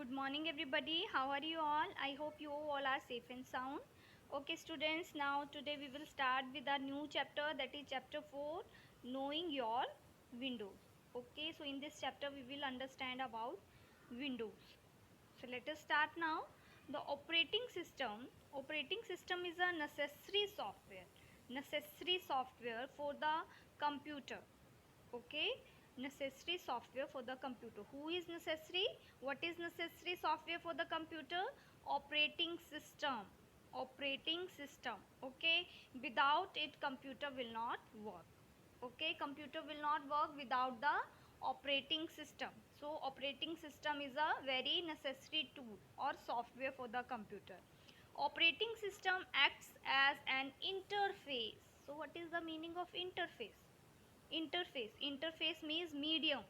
Good morning everybody. How are you all? I hope you all are safe and sound. Okay students, now today we will start with a new chapter, that is chapter 4, knowing your windows. Okay, so in this chapter we will understand about windows. So let us start now. The operating system. Operating system is a necessary software for the computer. Okay, necessary software for the computer. Who is necessary? What is necessary software for the computer? Operating system. Operating system. Okay, without it computer will not work. Okay, computer will not work without the operating system. So operating system is a very necessary tool or software for the computer. Operating system acts as an interface. So what is the meaning of interface? Interface means medium.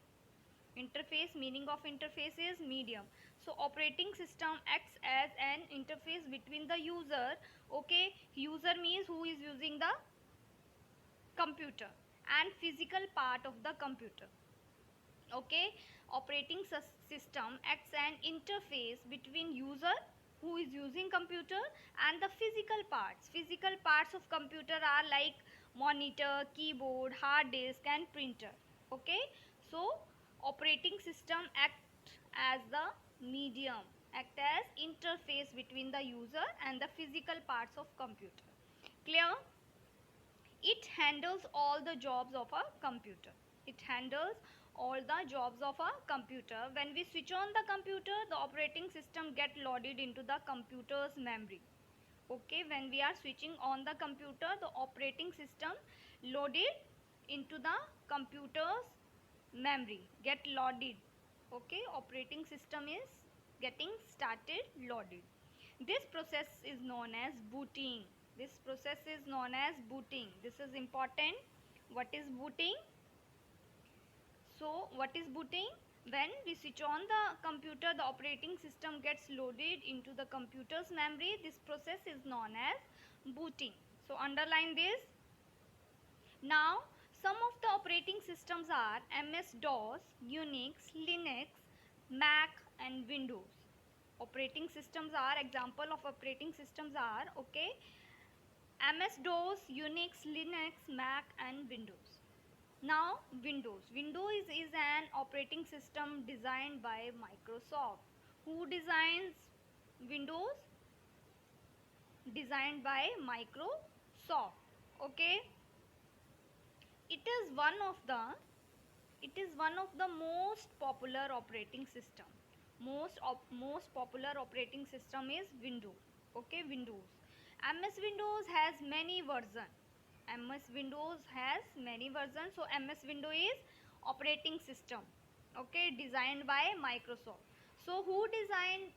Interface, meaning of interface is medium. So operating system acts as an interface between the user. Okay, user means who is using the computer, and physical part of the computer. Okay, operating system acts an interface between user who is using computer and the physical parts of computer are like monitor, keyboard, hard disk and printer. Okay, so operating system as the medium, act as interface between the user and the physical parts of computer. Clear? It handles all the jobs of a computer. It handles all the jobs of a computer. When we switch on the computer, the operating system get loaded into the computer's memory. Okay, when we are switching on the computer, the operating system loaded into the computer's memory, get loaded. Okay, operating system is getting started, loaded. This process is known as booting. This process is known as booting. This is important. What is booting? So what is booting? When we switch on the computer, the operating system gets loaded into the computer's memory. This process is known as booting. So underline this. Now some of the operating systems are MS-DOS, Unix, Linux, Mac and Windows. Operating systems are, example of operating systems are, okay, MS-DOS, Unix, Linux, Mac and Windows. Now Windows is an operating system designed by Microsoft. Who designs Windows? Designed by Microsoft. Okay, it is one of the most popular operating system. Most popular operating system is Windows. Okay, Windows. MS Windows has many versions. MS Windows has many versions. So MS Windows is operating system. Okay, designed by Microsoft. So who designed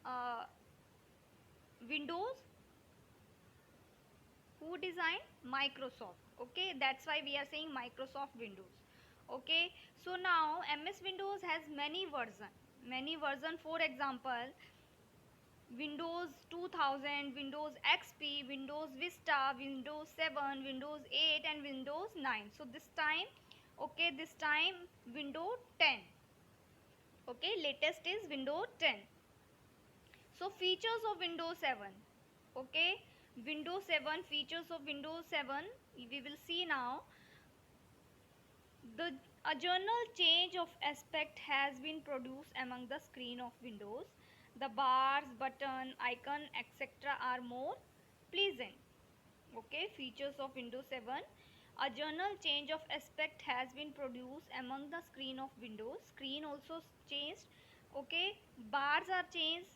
uh, Windows? Who designed? Microsoft. Okay, that's why we are saying Microsoft Windows. Okay, so now MS Windows has many version. For example, Windows 2000, Windows XP, Windows Vista, Windows 7, Windows 8 and Windows 9. So this time, okay, this time Windows 10. Okay, latest is Windows 10. So features of Windows 7. Okay, Windows 7, features of Windows 7 we will see now. A journal change of aspect has been produced among the screen of Windows. The bars, button, icon, etc. are more pleasant. Okay, features of Windows 7. A journal change of aspect has been produced among the screen of Windows. Screen also changed. Okay, bars are changed.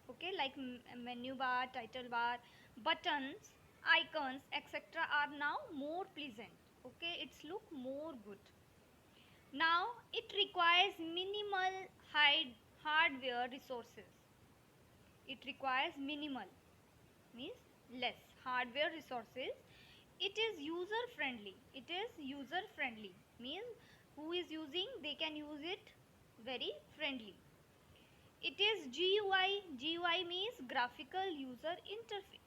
Okay, like menu bar, title bar, buttons, icons, etc. are now more pleasant. Okay, it's look more good. Now it requires minimal hardware resources. It requires minimal means less hardware resources. It is user friendly. It is user friendly means who is using, they can use it very friendly. It is GUI. GUI means graphical user interface.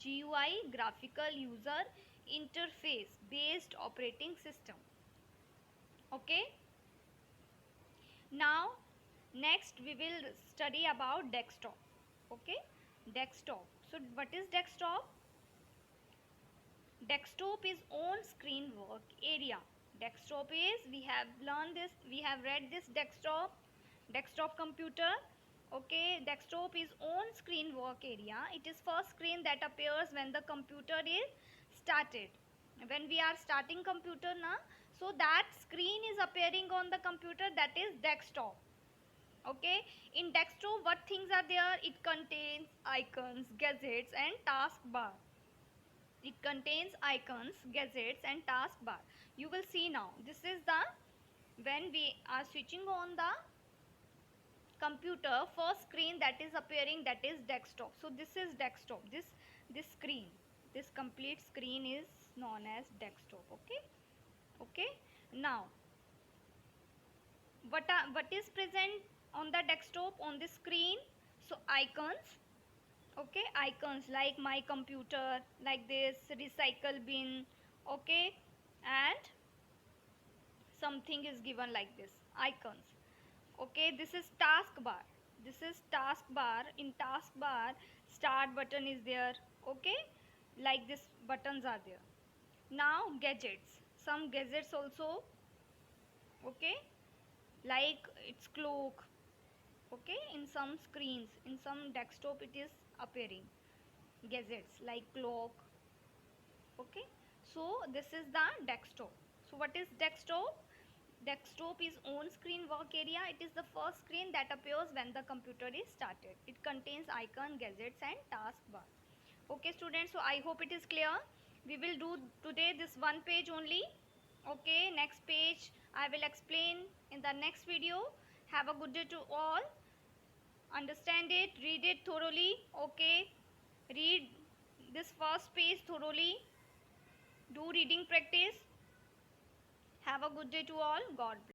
GUI, graphical user interface based operating system. Okay, now Next we will study about desktop. Okay, desktop. So what is desktop? Desktop is on screen work area. Desktop is, we have learned this, we have read this desktop computer. Okay, desktop is on screen work area. It is first screen that appears when the computer is started. When we are starting computer na, so that screen is appearing on the computer, that is desktop. Okay, in desktop what things are there? It contains icons, gadgets and taskbar. It contains icons, gadgets and taskbar. You will see now, this is the, when we are switching on the computer, first screen that is appearing, that is desktop. So this is desktop, this screen, this complete screen is known as desktop. Okay, okay. Now what is present on the desktop, on the screen? So icons. Okay, icons like my computer, like this recycle bin. Okay, and something is given like this, icons. Okay, this is taskbar, this is taskbar. In taskbar, start button is there. Okay, like this buttons are there. Now gadgets, some gadgets also. Okay, like its clock. Okay, in some screens, in some desktop it is appearing gadgets like clock. Okay, so this is the desktop. So what is desktop? Desktop is on screen work area. It is the first screen that appears when the computer is started. It contains icon, gadgets and taskbar. Okay students, so I hope it is clear. We will do today this one page only. Okay, next page I will explain in the next video. Have a good day to all. Understand it, read it thoroughly. Okay, read this first page thoroughly. Do reading practice. Have a good day to all. God bless.